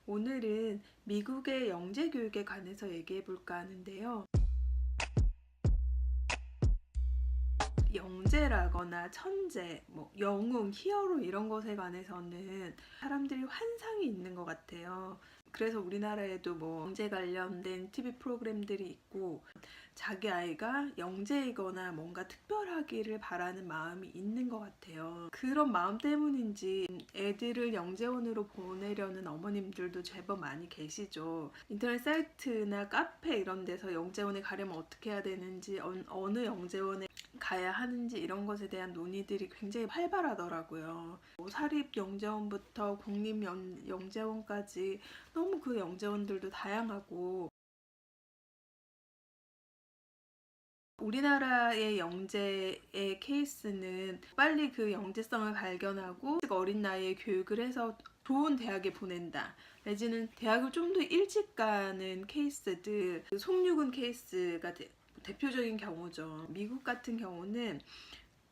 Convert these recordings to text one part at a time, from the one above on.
오늘은 미국의 영재 교육에 관해서 얘기해 볼까 하는데요. 영재라거나 천재, 영웅, 히어로 이런 것에 관해서는 사람들이 환상이 있는 것 같아요. 그래서 우리나라에도 영재 관련된 TV 프로그램들이 있고 자기 아이가 영재이거나 뭔가 특별하기를 바라는 마음이 있는 것 같아요. 그런 마음 때문인지 애들을 영재원으로 보내려는 어머님들도 제법 많이 계시죠. 인터넷 사이트나 카페 이런 데서 영재원에 가려면 어떻게 해야 되는지, 어느 영재원에 가야 하는지 이런 것에 대한 논의들이 굉장히 활발하더라고요. 사립 영재원부터 국립 영재원까지 너무 그 영재원들도 다양하고, 우리나라의 영재의 케이스는 빨리 그 영재성을 발견하고 어린 나이에 교육을 해서 좋은 대학에 보낸다, 내지는 대학을 좀 더 일찍 가는 케이스들, 송유근 케이스가 대표적인 경우죠. 미국 같은 경우는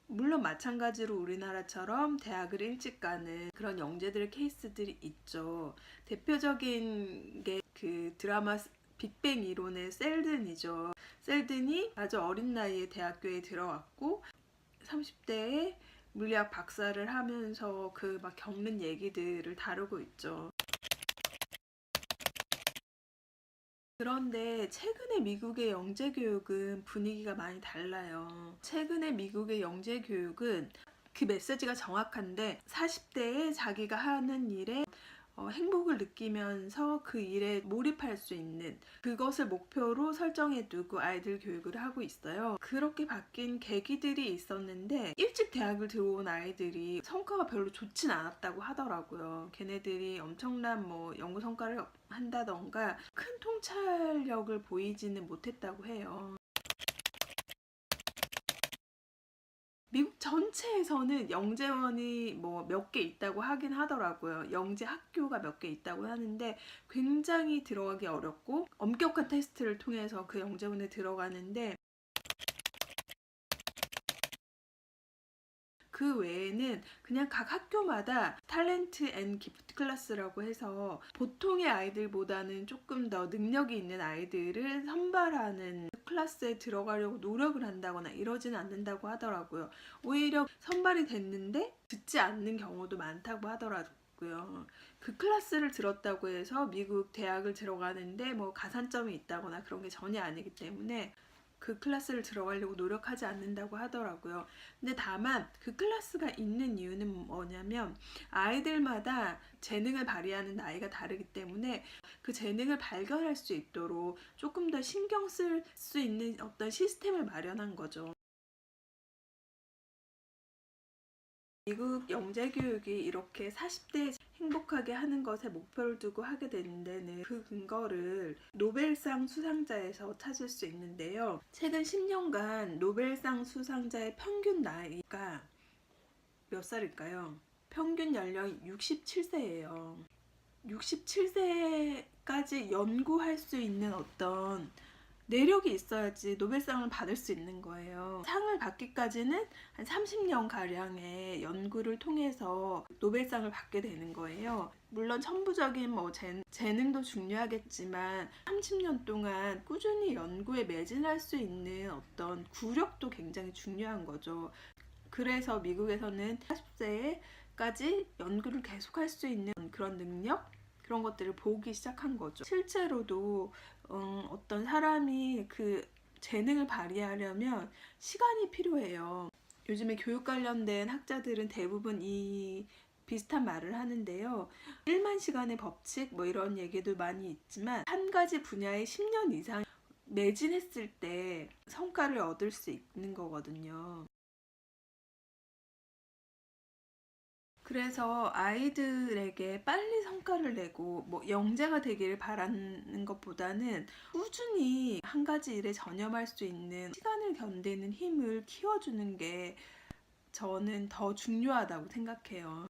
물론 마찬가지로 우리나라처럼 대학을 일찍 가는 그런 영재들의 케이스들이 있죠. 대표적인 게 그 드라마 빅뱅 이론의 셀든이죠. 셀든이 아주 어린 나이에 대학교에 들어왔고 30대에 물리학 박사를 하면서 그 막 겪는 얘기들을 다루고 있죠. 그런데 최근에 미국의 영재 교육은 분위기가 많이 달라요. 최근에 미국의 영재 교육은 그 메시지가 정확한데 40대에 자기가 하는 일에 행복을 느끼면서 그 일에 몰입할 수 있는 그것을 목표로 설정해 두고 아이들 교육을 하고 있어요. 그렇게 바뀐 계기들이 있었는데 일찍 대학을 들어온 아이들이 성과가 별로 좋진 않았다고 하더라고요. 걔네들이 엄청난 연구 성과를 한다던가 큰 통찰력을 보이지는 못했다고 해요. 미국 전체에서는 영재원이 몇 개 있다고 하긴 하더라고요. 영재 학교가 몇 개 있다고 하는데 굉장히 들어가기 어렵고 엄격한 테스트를 통해서 그 영재원에 들어가는데, 그 외에는 그냥 각 학교마다 탤런트 앤 기프트 클래스라고 해서 보통의 아이들보다는 조금 더 능력이 있는 아이들을 선발하는 클래스에 들어가려고 노력을 한다거나 이러지는 않는다고 하더라고요. 오히려 선발이 됐는데 듣지 않는 경우도 많다고 하더라고요. 그 클래스를 들었다고 해서 미국 대학을 들어가는데 가산점이 있다거나 그런 게 전혀 아니기 때문에 그 클래스를 들어가려고 노력하지 않는다고 하더라고요. 근데 다만 그 클래스가 있는 이유는 뭐냐면 아이들마다 재능을 발휘하는 나이가 다르기 때문에 그 재능을 발견할 수 있도록 조금 더 신경 쓸 수 있는 어떤 시스템을 마련한 거죠. 미국 영재교육이 이렇게 40대에 행복하게 하는 것에 목표를 두고 하게 되는 데는 그 근거를 노벨상 수상자에서 찾을 수 있는데요. 최근 10년간 노벨상 수상자의 평균 나이가 몇 살일까요? 평균 연령이 67세예요. 67세까지 연구할 수 있는 어떤 내력이 있어야지 노벨상을 받을 수 있는 거예요. 상을 받기까지는 한 30년 가량의 연구를 통해서 노벨상을 받게 되는 거예요. 물론 천부적인 재능도 중요하겠지만 30년 동안 꾸준히 연구에 매진할 수 있는 어떤 구력도 굉장히 중요한 거죠. 그래서 미국에서는 40세까지 연구를 계속할 수 있는 그런 능력, 그런 것들을 보기 시작한 거죠. 실제로도 어떤 사람이 그 재능을 발휘하려면 시간이 필요해요. 요즘에 교육 관련된 학자들은 대부분 이 비슷한 말을 하는데요. 1만 시간의 법칙 이런 얘기도 많이 있지만 한 가지 분야에 10년 이상 매진했을 때 성과를 얻을 수 있는 거거든요. 그래서 아이들에게 빨리 성과를 내고 영재가 되기를 바라는 것보다는 꾸준히 한 가지 일에 전념할 수 있는 시간을 견디는 힘을 키워주는 게 저는 더 중요하다고 생각해요.